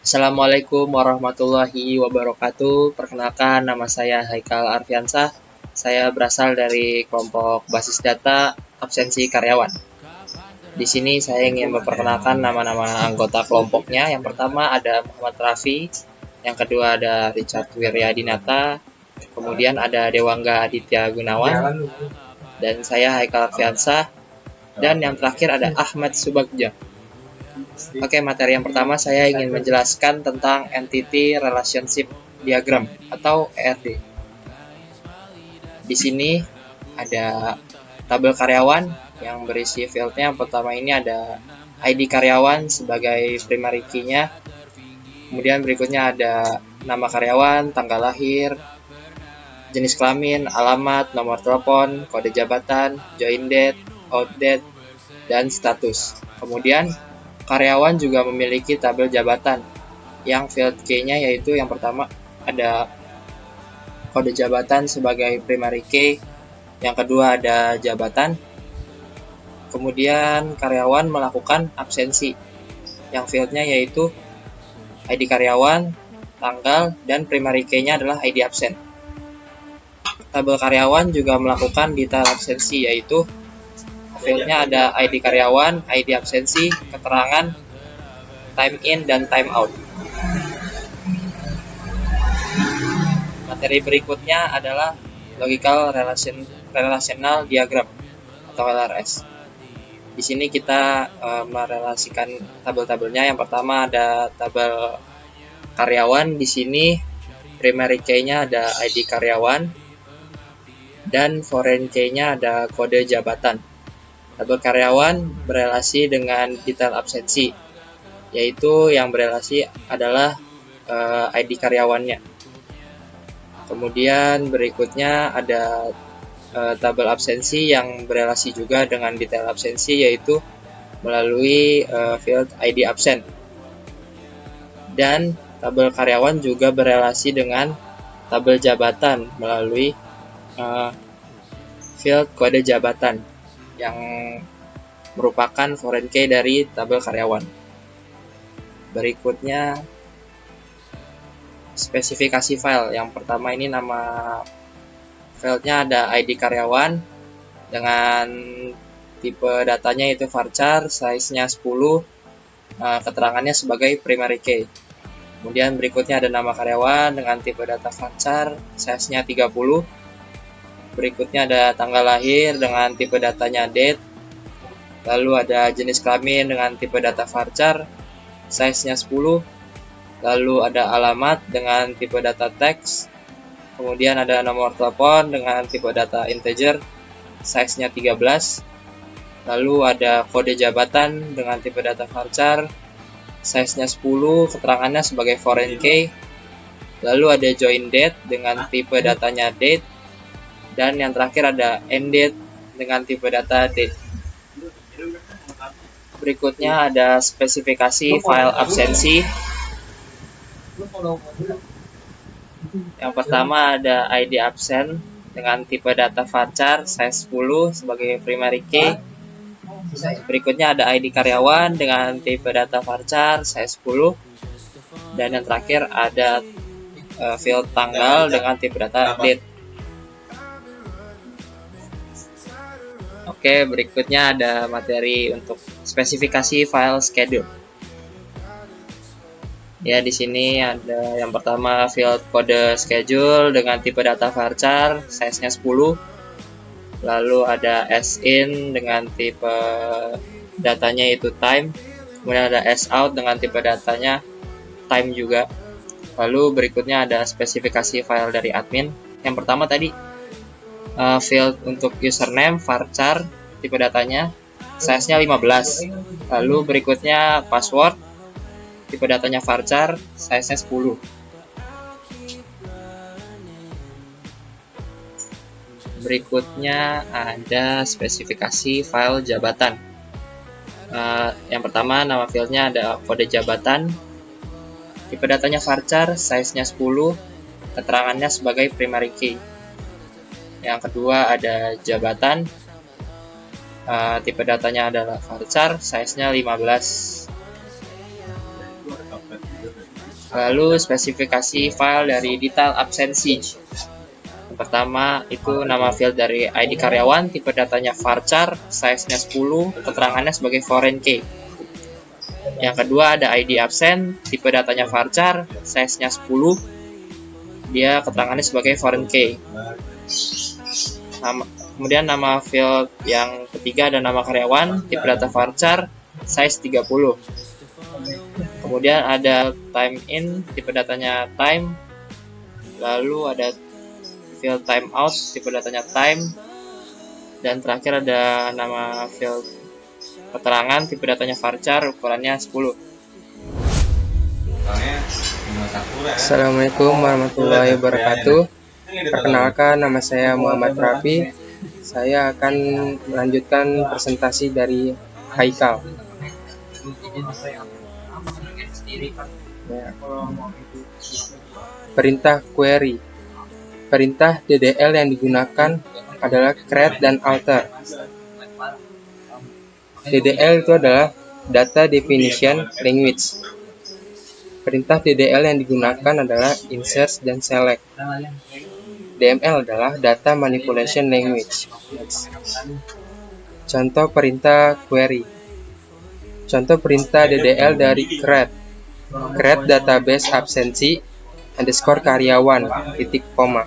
Assalamualaikum warahmatullahi wabarakatuh. Perkenalkan, nama saya Haikal Arfiansah. Saya berasal dari kelompok basis data absensi karyawan. Di sini saya ingin memperkenalkan nama-nama anggota kelompoknya. Yang pertama ada Muhammad Raffi, yang kedua ada Richard Wiryadinata, kemudian ada Dewangga Aditya Gunawan, dan saya Haikal Arfiansah, dan yang terakhir ada Ahmad Subagja. Oke, materi yang pertama saya ingin menjelaskan tentang Entity Relationship Diagram atau ERD. Di sini ada tabel karyawan yang berisi fieldnya. Yang pertama ini ada ID karyawan sebagai primary key-nya. Kemudian berikutnya ada nama karyawan, tanggal lahir, jenis kelamin, alamat, nomor telepon, kode jabatan, join date, out date, dan status. Kemudian karyawan juga memiliki tabel jabatan yang field key-nya yaitu yang pertama ada kode jabatan sebagai primary key, yang kedua ada jabatan. Kemudian karyawan melakukan absensi yang field-nya yaitu ID karyawan, tanggal, dan primary key-nya adalah ID absen. Tabel karyawan juga melakukan detail absensi yaitu field-nya ada ID karyawan, ID absensi, keterangan, time in, dan time out. Materi berikutnya adalah Logical Relational Diagram atau LRS. Di sini kita merelasikan tabel-tabelnya. Yang pertama ada tabel karyawan. Di sini primary key-nya ada ID karyawan dan foreign key-nya ada kode jabatan. Tabel karyawan berelasi dengan detail absensi, yaitu yang berelasi adalah ID karyawannya. Kemudian berikutnya ada tabel absensi yang berelasi juga dengan detail absensi, yaitu melalui field ID absen. Dan tabel karyawan juga berelasi dengan tabel jabatan melalui field kode jabatan yang merupakan foreign key dari tabel karyawan. Berikutnya spesifikasi file. Yang pertama ini nama filenya ada ID karyawan dengan tipe datanya itu varchar, size-nya 10, keterangannya sebagai primary key. Kemudian berikutnya ada nama karyawan dengan tipe data varchar, size-nya 30. Berikutnya ada tanggal lahir dengan tipe datanya date. Lalu ada jenis kelamin dengan tipe data varchar, size-nya 10. Lalu ada alamat dengan tipe data teks. Kemudian ada nomor telepon dengan tipe data integer, size-nya 13. Lalu ada kode jabatan dengan tipe data varchar, size-nya 10, keterangannya sebagai foreign key. Lalu ada join date dengan tipe datanya date. Dan yang terakhir ada end date dengan tipe data date. Berikutnya ada spesifikasi file absensi. Yang pertama ada ID absen dengan tipe data varchar, size 10 sebagai primary key. Berikutnya ada ID karyawan dengan tipe data varchar, size 10. Dan yang terakhir ada field tanggal dengan tipe data date. Oke, berikutnya ada materi untuk spesifikasi file schedule. Ya, di sini ada yang pertama field kode schedule dengan tipe data varchar, size-nya 10. Lalu ada sin dengan tipe datanya itu time. Kemudian ada sout dengan tipe datanya time juga. Lalu berikutnya ada spesifikasi file dari admin. Yang pertama tadi field untuk username varchar, tipe datanya size-nya 15. Lalu berikutnya password, tipe datanya varchar, size-nya 10. Berikutnya ada spesifikasi file jabatan. Yang pertama nama fieldnya ada kode jabatan, tipe datanya varchar, size-nya 10, keterangannya sebagai primary key. Yang kedua ada jabatan, tipe datanya adalah varchar, size-nya 15. Lalu spesifikasi file dari detail absensi. Yang pertama itu nama field dari ID karyawan, tipe datanya varchar, size-nya 10, keterangannya sebagai foreign key. Yang kedua ada ID absen, tipe datanya varchar, size-nya 10, dia keterangannya sebagai foreign key. Kemudian nama field yang ketiga ada nama karyawan, tipe data varchar, size 30. Kemudian ada time in, tipe datanya time. Lalu ada field time out, tipe datanya time. Dan terakhir ada nama field keterangan, tipe datanya varchar, ukurannya 10. Assalamualaikum warahmatullahi wabarakatuh. Perkenalkan, nama saya Muhammad Rafi. Saya akan melanjutkan presentasi dari Haikal. Perintah query. Perintah DDL yang digunakan adalah create dan alter. DDL itu adalah Data Definition Language. Perintah DDL yang digunakan adalah insert dan select. DML adalah Data Manipulation Language. Contoh perintah query. Contoh perintah DDL dari create. Create database absensi underscore karyawan titik koma.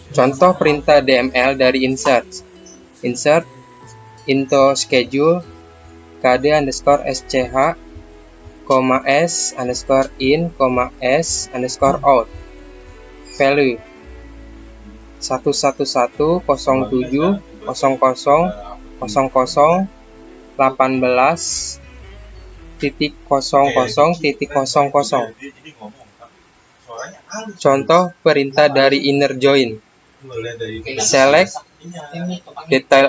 Contoh perintah DML dari insert. Insert into schedule kd underscore sch s underscore in, s underscore out. Value 111.00.0018.00.00. Contoh perintah dari inner join. Select detail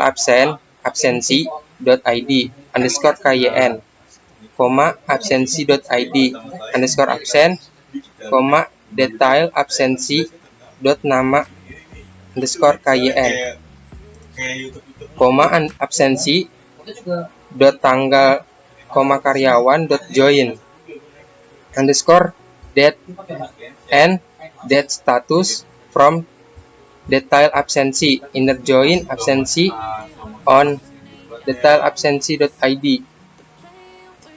absensi.id underscore kyn, absensi.id underscore absen, detail absensi.nama underscore kyn, absensi.tanggal, karyawan.join underscore date and date status from detail absensi inner join absensi on detail absensi.id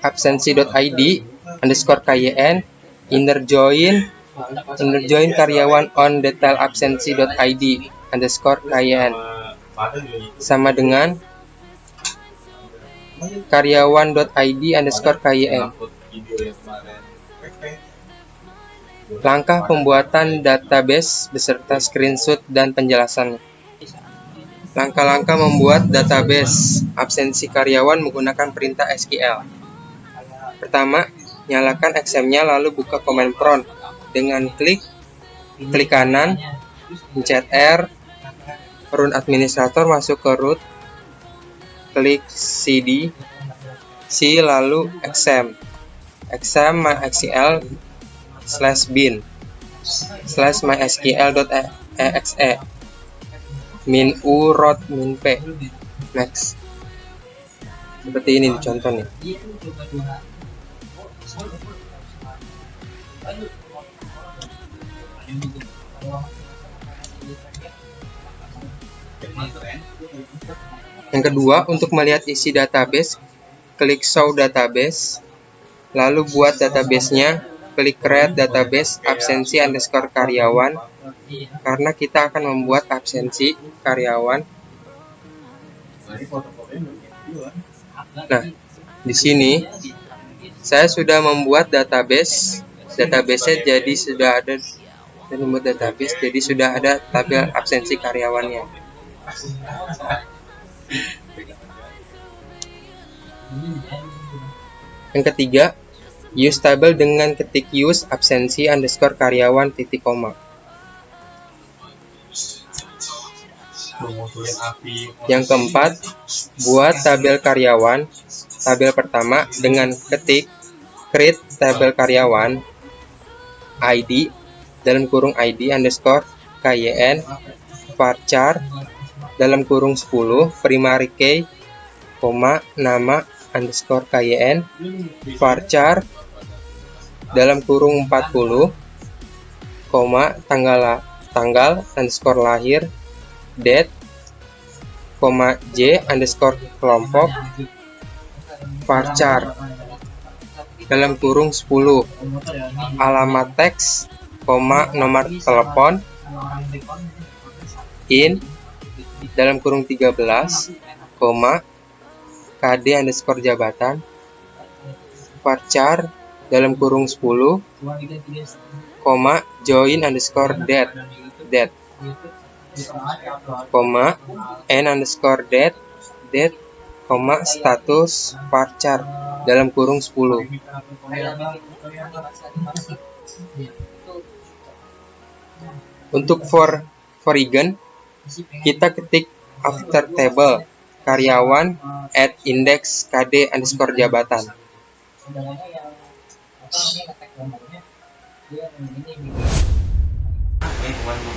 absensi.id underscore kyn inner join karyawan on detail absensi.id underscore kyn sama dengan karyawan.id underscore kyn. Langkah pembuatan database beserta screenshot dan penjelasannya. Langkah-langkah membuat database absensi karyawan menggunakan perintah SQL. Pertama, nyalakan XAML lalu buka command prompt dengan klik kanan, pencet R, run administrator masuk ke root, klik cd, C lalu exam mysql /bin /mysql.exe min u rot min p. Next. Seperti ini contohnya. Yang kedua, untuk melihat isi database, klik show database, lalu buat database-nya, klik create database absensi underscore karyawan, karena kita akan membuat absensi karyawan. Nah, di sini saya sudah membuat database-nya jadi sudah ada jadi sudah ada tabel absensi karyawannya. Yang ketiga, use table dengan ketik use absensi underscore karyawan titik koma. Yang keempat, buat tabel karyawan. Tabel pertama dengan ketik create tabel karyawan ID dalam kurung ID underscore kyn varchar dalam kurung 10 primary key, nama underscore kyn varchar dalam kurung 40, tanggal underscore lahir, date, J underscore kelompok, varchar dalam kurung 10, alamat teks, nomor telepon, in dalam kurung 13, KD underscore jabatan, varchar dalam kurung 10, join underscore date, n underscore date, status varchar dalam kurung 10. Untuk foreign, kita ketik after table karyawan at index KD underscore jabatan.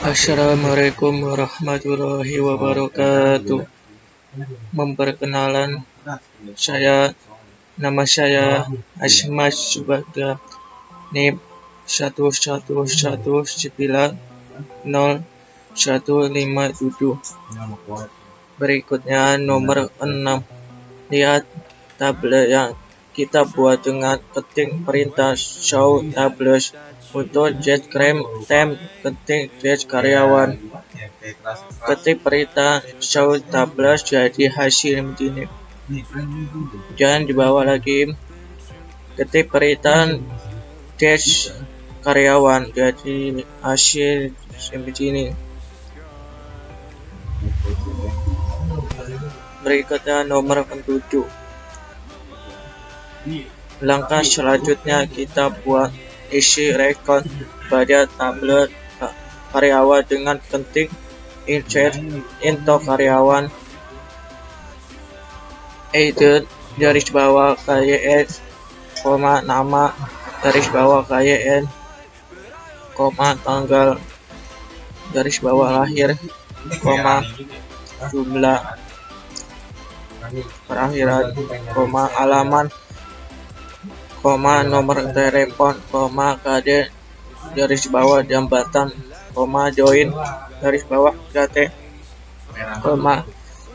Assalamualaikum warahmatullahi wabarakatuh. Memperkenalan, nama saya Asmas Subagda, NIP 111900157. Berikutnya nomor 6. Lihat tabel yang kita buat dengan ketik perintah show tables. Untuk get temp, ketik get karyawan. Ketik perintah show tables jadi hasil begini. Dan di bawah lagi ketik perintah get karyawan jadi hasil begini. Berikutnya nomor 7. Langkah selanjutnya kita buat isi record pada tabel karyawan dengan ketik insert into karyawan, edit garis bawah KYN, nama garis bawah KYN, tanggal garis bawah lahir, jumlah perakhiran, alaman, nomor telepon, KD garis bawah jambatan, join garis bawah JT,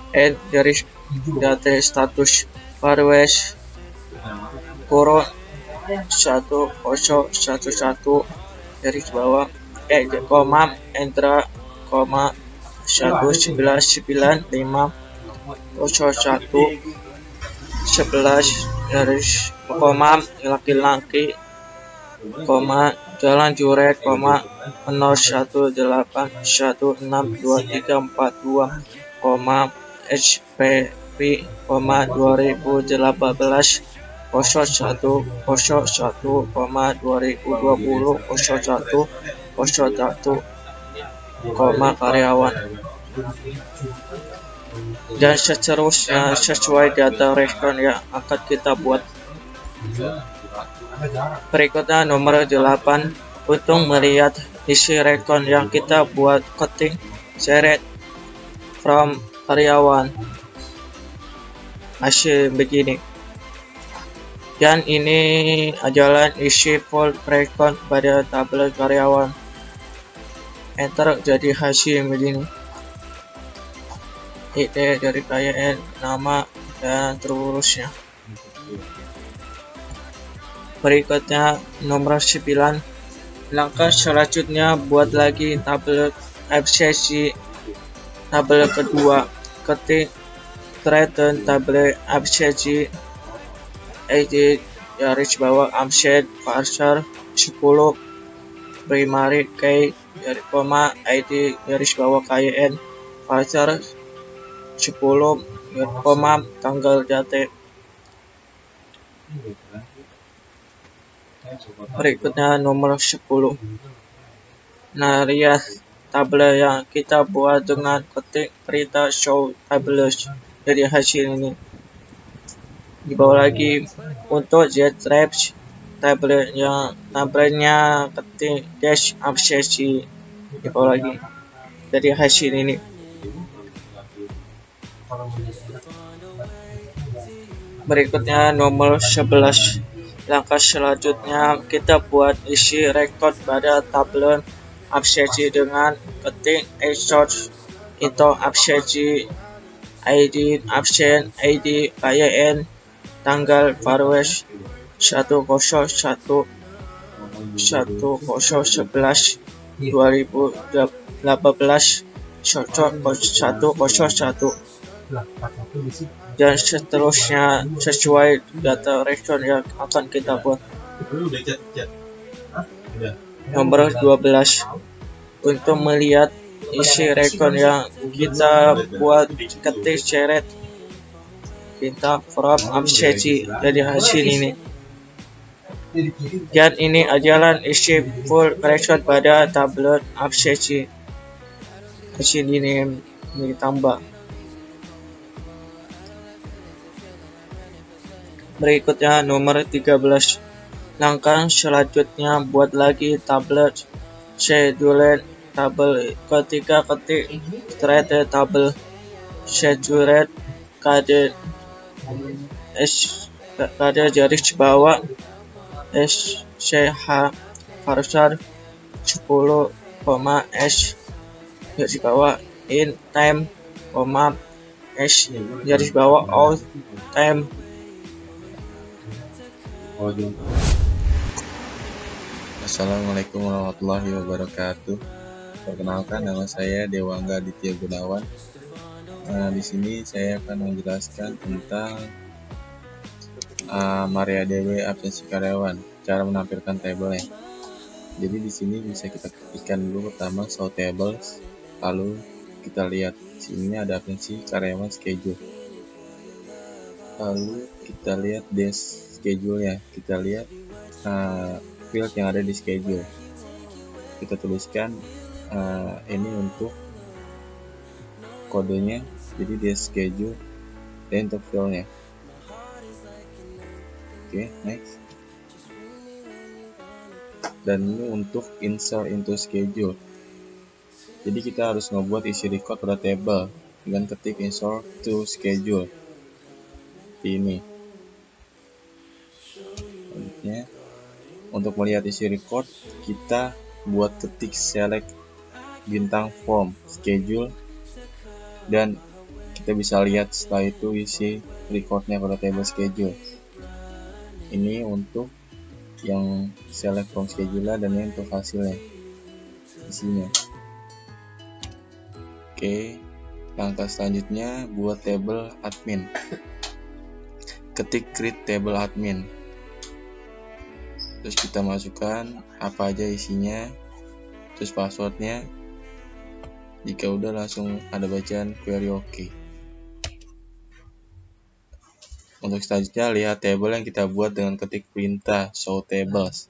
n garis JT status parwes kurun 1011 garis bawah entra 1995 01 11 garis laki-laki, Jalan Juret, 018162342, HPP, 2018 0101,2020 01, karyawan. Dan seterusnya sesuai data record yang akan kita buat. Berikutnya nomor 8. Untuk melihat isi record yang kita buat, ketik select from karyawan, hasil begini. Dan ini adalah isi full record pada tabel karyawan. Enter jadi hasil begini. ID dari KYN, nama, dan terusnya. Berikutnya nomor 9. Langkah selanjutnya buat lagi tabel absensi tabel kedua. Ketik create tabel absensi, ID garis bawah absen parser 10 primary key dari ID garis bawah KYN parser 10 tanggal jate. Berikutnya nomor 10. Nah, lihat tabel yang kita buat dengan ketik perintah show tables dari hasil ini. Di bawah lagi untuk zreps tabelnya ketik dash absensi di bawah lagi dari hasil ini. Berikutnya nomor 11. Langkah selanjutnya kita buat isi record pada tabel absensi dengan ketik insert into absensi ID absen ID IN tanggal Februari 10/11/2018 cocok 101 dan seterusnya sesuai data record yang akan kita buat. Nomor 12, untuk melihat isi record yang kita buat, ketik seret kita from absensi dari hasil ini. Dan ini adalah isi full record pada tablet absensi. Hasil ini ditambah. Berikutnya nomor 13. Langkah selanjutnya buat lagi tablet schedule tabel. Ketika ketik thread tabel schedule kode garis bawah SCH Farsar 10, S garis bawah in time, S garis bawah out time. Assalamualaikum warahmatullahi wabarakatuh. Perkenalkan, nama saya Dewangga Aditya Gunawan. Di sini saya akan menjelaskan tentang MariaDB absensi karyawan, cara menampilkan tabelnya. Jadi di sini bisa kita ketikkan dulu pertama show tables, lalu kita lihat di sini ada absensi karyawan schedule. Lalu kita lihat desk schedule ya, kita lihat field yang ada di schedule. Kita tuliskan ini untuk kodenya, jadi desk schedule dan untuk fieldnya. Oke, next. Dan ini untuk insert into schedule. Jadi kita harus membuat isi record pada table dengan ketik insert to schedule. Ini. Selanjutnya, untuk melihat isi record, kita buat ketik select bintang form schedule, dan kita bisa lihat setelah itu isi recordnya pada table schedule. Ini untuk yang select from schedule dan ini untuk hasilnya isinya. Oke, langkah selanjutnya buat table admin. Ketik create table admin, terus kita masukkan apa aja isinya, terus passwordnya. Jika udah, langsung ada bacaan query OK. Untuk selanjutnya lihat table yang kita buat dengan ketik perintah show tables.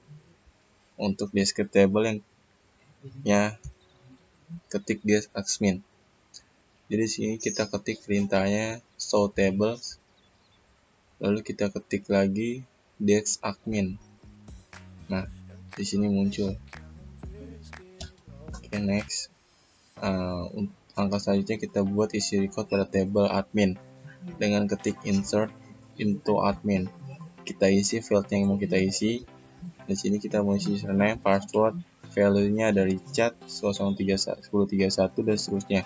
Untuk describe table yang ketik desk admin. Jadi sini kita ketik perintahnya show tables, lalu kita ketik lagi desk admin. Nah, di sini muncul. Oke, next. Langkah selanjutnya kita buat isi record pada table admin dengan ketik insert into admin. Kita isi field yang mau kita isi. Di sini kita mau isi username, password, value-nya dari chat 1031 dan seterusnya.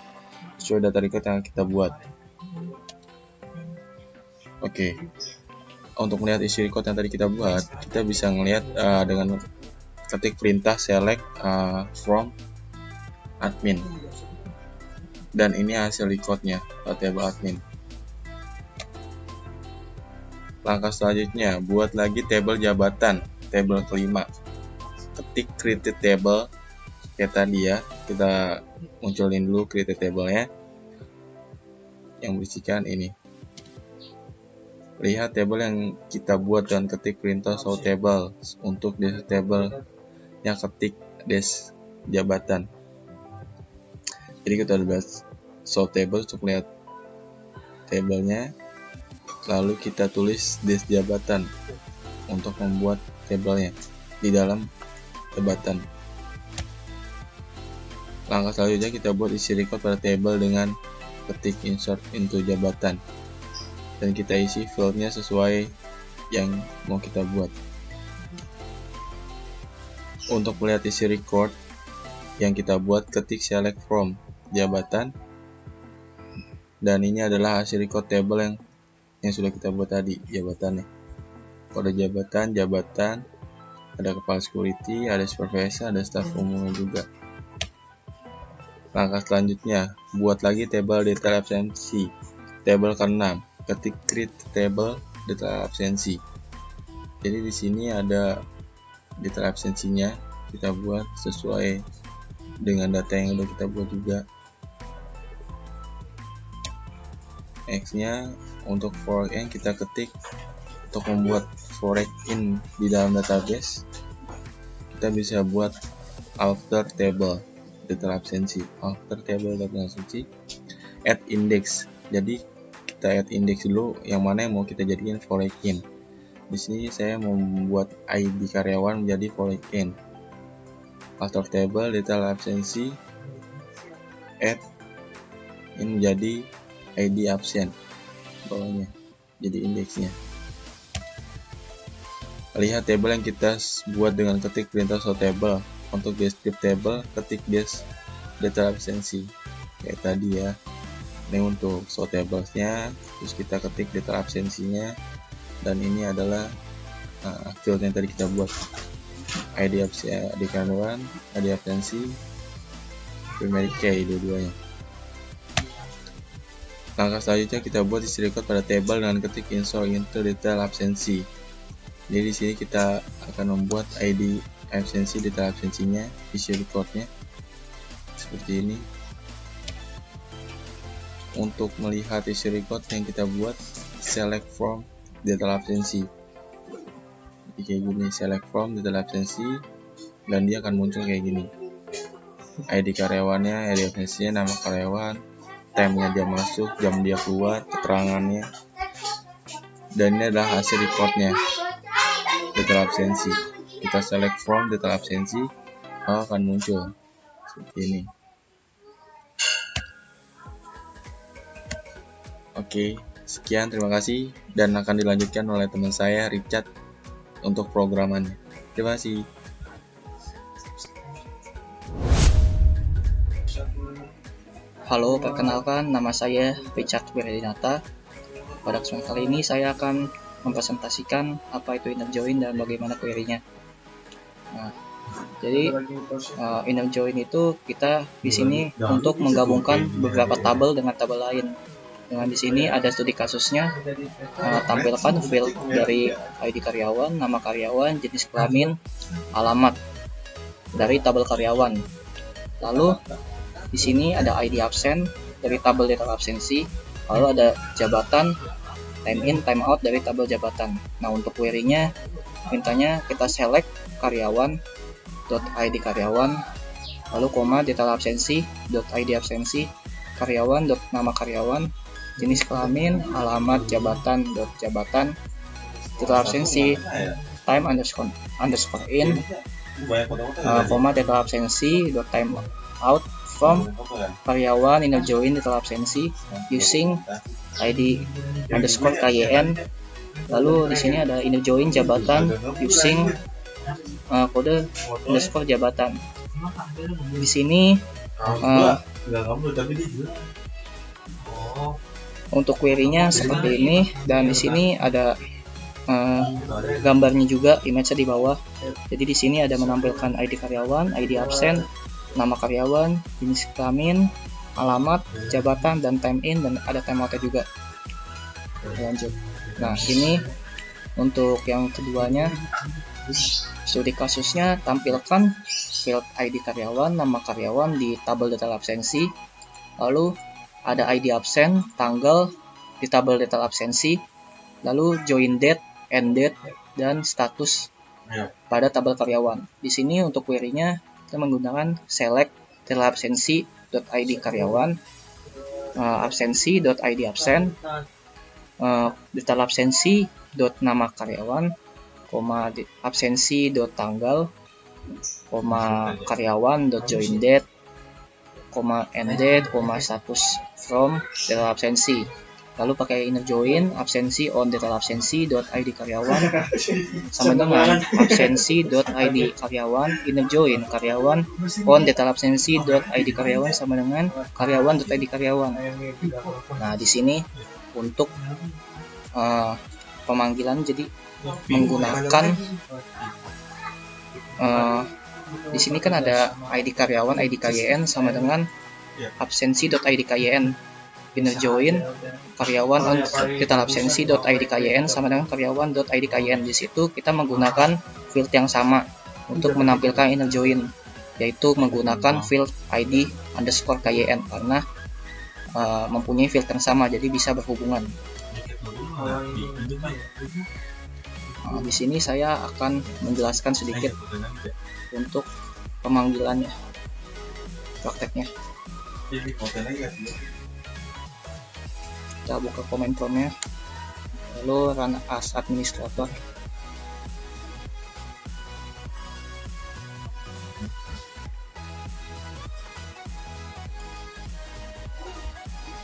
Sesuai data record yang kita buat. Oke. Untuk melihat isi record yang tadi kita buat, kita bisa melihat dengan ketik perintah select from admin. Dan ini hasil recordnya pada table admin. Langkah selanjutnya, buat lagi table jabatan, table kelima. Ketik create table kayak tadi ya, kita munculin dulu create table-nya yang berisikan ini. Lihat table yang kita buat dan ketik perintah show table. Untuk desk table yang ketik desk jabatan. Jadi kita udah bahas show table untuk lihat tabelnya. Lalu kita tulis desk jabatan untuk membuat tabelnya di dalam jabatan. Langkah selanjutnya kita buat isi record pada table dengan ketik insert into jabatan. Dan kita isi fieldnya sesuai yang mau kita buat. Untuk melihat isi record yang kita buat, ketik select from jabatan, dan ini adalah hasil record table yang sudah kita buat tadi, jabatannya. Kode jabatan, ada kepala security, ada supervisor, ada staff umumnya juga. Langkah selanjutnya, buat lagi table detail absensi, table ke-6, ketik create table detail absensi. Jadi di sini ada detail absensinya, kita buat sesuai dengan data yang udah kita buat juga. X nya untuk for in kita ketik untuk membuat for in di dalam database. Kita bisa buat alter table detail absensi, alter table detail absensi, add index. Jadi kita add index dulu yang mana yang mau kita jadikan for in. Di sini saya mau membuat ID karyawan menjadi for in. Alter table detail absensi, add ini menjadi ID absen bawahnya, jadi indeksnya. Lihat table yang kita buat dengan ketik perintah show table. Untuk descript table, ketik detail absensi kayak tadi ya. Ini untuk show tablesnya, terus kita ketik detail absensinya, dan ini adalah field yang tadi kita buat, ID absen, ID karyawan, ID absensi, primary key dua-duanya. Langkah selanjutnya kita buat isi record pada table dengan ketik insert into detail absensi. Jadi di sini kita akan membuat ID absensi, detail absensinya, isi recordnya seperti ini. Untuk melihat isi record yang kita buat, select from detail absensi. Jadi kayak gini, select from detail absensi, dan dia akan muncul kayak gini. ID karyawannya, ID absensinya, nama karyawan, time-nya dia masuk, jam dia keluar, keterangannya, dan ini adalah hasil recordnya detail absensi. Kita select from detail absensi, akan muncul seperti ini. Oke, sekian, terima kasih, dan akan dilanjutkan oleh teman saya Richard untuk programannya. Terima kasih. Halo, perkenalkan nama saya Richard Wiradinata. Pada kesempatan kali ini saya akan mempresentasikan apa itu inner join dan bagaimana query-nya. Nah, jadi inner join itu kita di sini untuk menggabungkan beberapa tabel dengan tabel lain. Dengan di sini ada studi kasusnya, tampilkan field dari ID karyawan, nama karyawan, jenis kelamin, alamat dari tabel karyawan. Lalu di sini ada ID absen dari tabel detail absensi, lalu ada jabatan, time in, time out dari tabel jabatan. Nah, untuk query-nya mintanya kita select karyawan .id karyawan, lalu koma detail absensi .id absensi, karyawan .nama karyawan, jenis kelamin, alamat, jabatan .jabatan, detail absensi, time underscore in, koma detail absensi .time out from karyawan inner join detail absensi using ID underscore KYN. Lalu di sini ada inner join jabatan using kode underscore jabatan. Di sini untuk query-nya seperti ini, dan di sini ada gambarnya juga, image di bawah. Jadi di sini ada menampilkan ID karyawan, ID absen, nama karyawan, jenis kelamin, alamat, jabatan, dan time in, dan ada time out juga. Lanjut. Nah, ini untuk yang keduanya, studi kasusnya tampilkan field ID karyawan, nama karyawan di tabel detail absensi, lalu ada ID absen, tanggal di tabel detail absensi, lalu join date, end date, dan status pada tabel karyawan. Di sini untuk query-nya kita menggunakan select detail absensi.id karyawan, absensi.id absen, detail absensi.nama karyawan, absensi.tanggal, karyawan.join date, end date, status from detail absensi. Lalu pakai inner join absensi on detail absensi.id karyawan sama dengan absensi.id karyawan inner join karyawan on detail absensi.id karyawan sama dengan karyawan.id karyawan. Nah, di sini untuk pemanggilan jadi menggunakan di sini kan ada ID karyawan ID KYN sama dengan absensi.id KYN inner join karyawan on detail absensi.id KYN sama dengan karyawan.id KYN. Di situ kita menggunakan field yang sama untuk menampilkan inner join, yaitu menggunakan field ID underscore KYN karena mempunyai field yang sama jadi bisa berhubungan. Nah, di sini saya akan menjelaskan sedikit untuk pemanggilannya, prakteknya. Kita buka comment formnya, lalu run as administrator.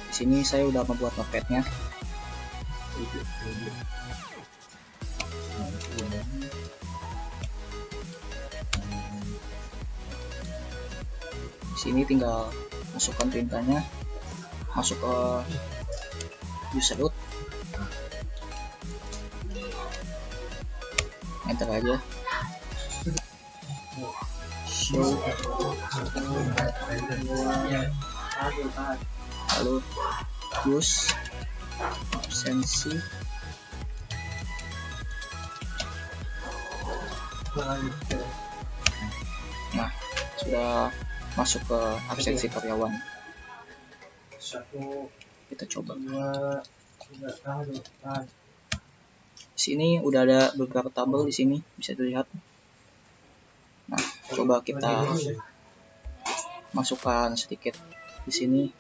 Di sini saya udah membuat notepadnya. Di sini tinggal masukkan perintahnya, masuk ke user root, enter aja, show, lalu use absensi, nah sudah masuk ke absensi karyawan. Kita coba. Di sini udah ada beberapa tabel di sini bisa dilihat. Nah, coba kita masukkan sedikit di sini.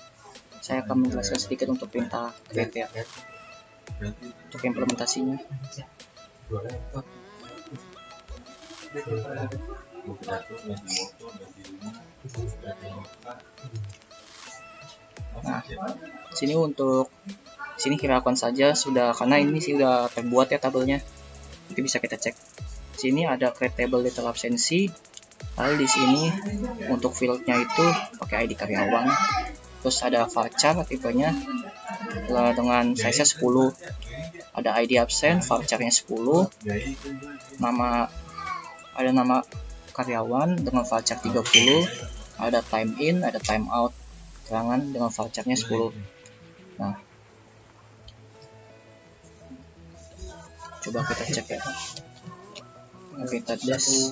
Saya akan menjelaskan sedikit untuk perintah create ya, untuk implementasinya. Nah, sini untuk sini hiraukan saja sudah, karena ini sih udah terbuat ya tabelnya. Nanti bisa kita cek. Sini ada create table detail absensi. Lalu di sini untuk fieldnya itu pakai ID karyawan. Terus ada varchar tipenya dengan size 10. Ada ID absen, varcharnya 10. Ada nama karyawan dengan varchar 30. Ada time in, ada time out. Keterangan dengan varcharnya 10. Nah, coba kita cek ya. Kita dash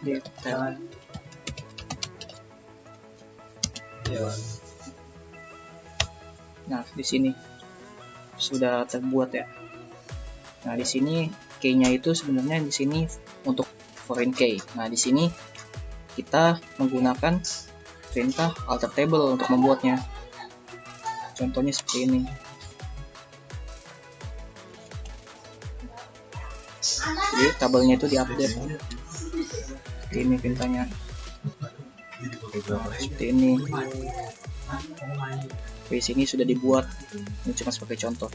detail. Nah, di sini sudah terbuat ya. Nah, di sini key-nya itu sebenarnya di sini untuk foreign key. Nah, di sini kita menggunakan perintah alter table untuk membuatnya. Contohnya seperti ini. Jadi tabelnya itu diupdate. Seperti ini perintahnya. Seperti ini. Di sini sudah dibuat. Ini cuma sebagai contoh.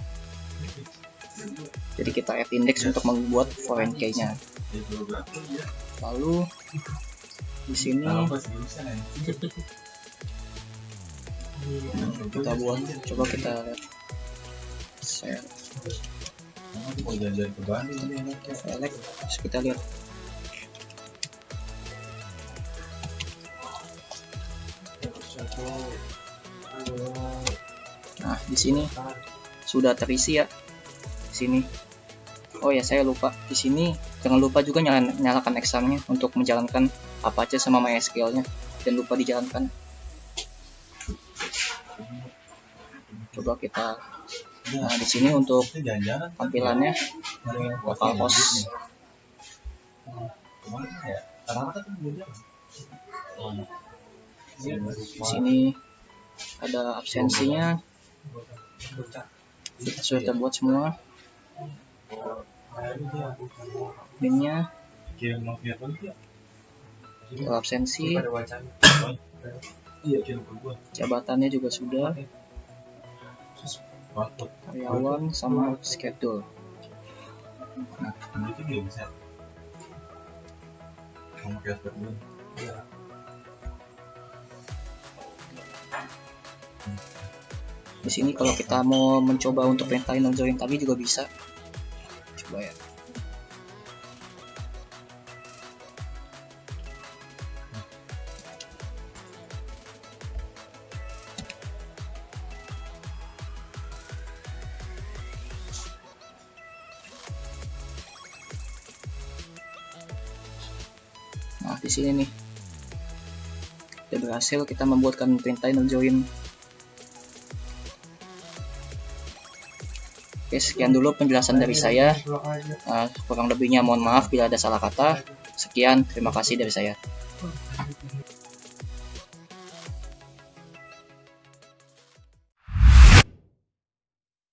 Jadi kita add index untuk membuat foreign key-nya. Lalu di sini kita buat, coba kita lihat. Select, terus kita lihat. Nah, di sini sudah terisi ya. Di sini. Oh ya, saya lupa. Di sini jangan lupa juga nyalakan examnya untuk menjalankan Apache sama MySQL-nya. Jangan lupa dijalankan. Coba kita. Nah, di sini untuk tampilannya localhost. Di sini ada absensinya. Sudah terbuat semua. Minnya absensi, jabatannya juga sudah. karyawan sama schedule. Di sini kalau kita mau mencoba untuk perintah inner join tadi juga bisa. Coba ya. Nah, di sini nih. Sudah berhasil kita membuatkan perintah inner join. Oke, sekian dulu penjelasan dari saya. Kurang lebihnya mohon maaf bila ada salah kata. Sekian, terima kasih dari saya.